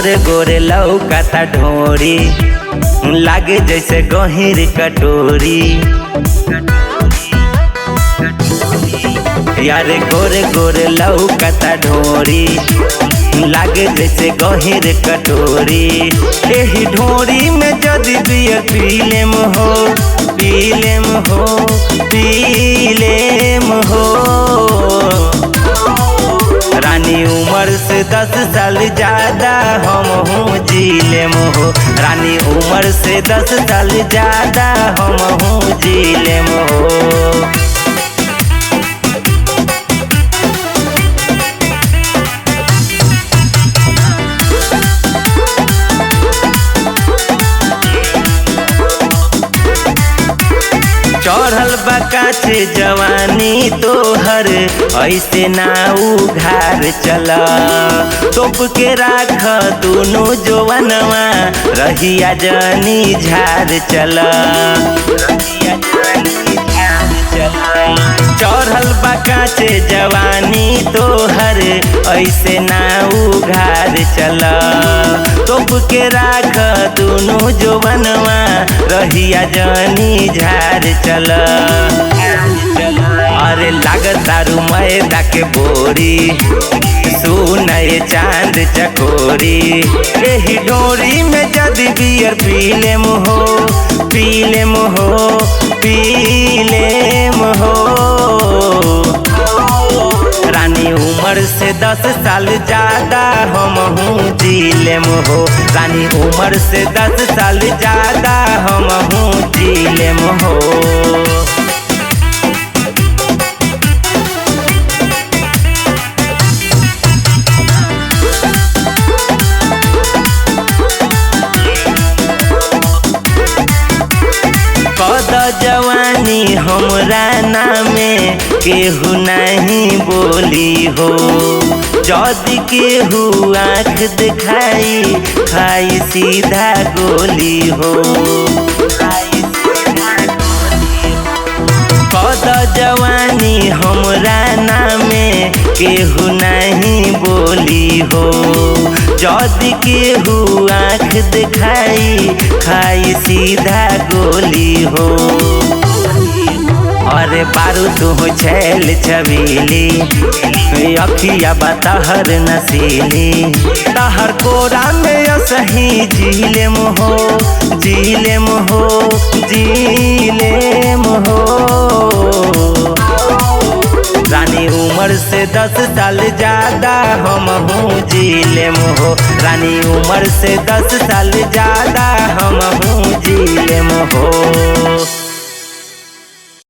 गोरे गोरे लौकता ढोरी, लागे जैसे गहीर कटोरी। यारे गोरे गोरे लौकता ढोरी, लागे जैसे गहीर कटोरी। एही ढोरी में जदि बियर पीलेम हो, पीलेम हो, पीलेम हो। रानी उम्र से 10 साल ज्यादा हम हूँ जीलेम हो। रानी उम्र से 10 साल ज्यादा हम हूँ जीलेम हो। चढ़ल बा काछे जवानी तोहर, ऐसे ना उघार चला। तोप के राख दोनों जवानवा, रहिया जनी झार चला। चढ़ल बा काछे जवानी तोहर, ऐसे ना उघार चला। तोप के राख दोनों जवानवा, रहिया जनी झार चला। अरे लागतारू मैदा के बोरी, सुनए चांद चकोरी। एही डोरी में जदि बियर पीलेम हो, पीलेम हो, पीलेम हो। रानी उम्र से 10 साल ज्यादा हम हूँ जीलेम हो। रानी उम्र से 10 साल ज्यादा हम हूँ जीलेम हो। कद जवानी हमरा नामे केहू नहीं बोली हो। जदि केहू आँख दिखाई, खाई सीधा गोली हो। कद जवानी हमरा नामे केहू नहीं बोली हो। जदि केहू आँख दिखाई, खाई सीधा गोली हो। अरे बारूद हो छैल छबीली, अखिया बतहर नसीली। तहर कोरा में असही जीलेम हो, जीलेम हो, जीलेम हो। रानी उम्र से 10 साल ज्यादा हम हूँ जीलेम हो। रानी उम्र से 10 साल ज्यादा हम हूँ जीलेम हो।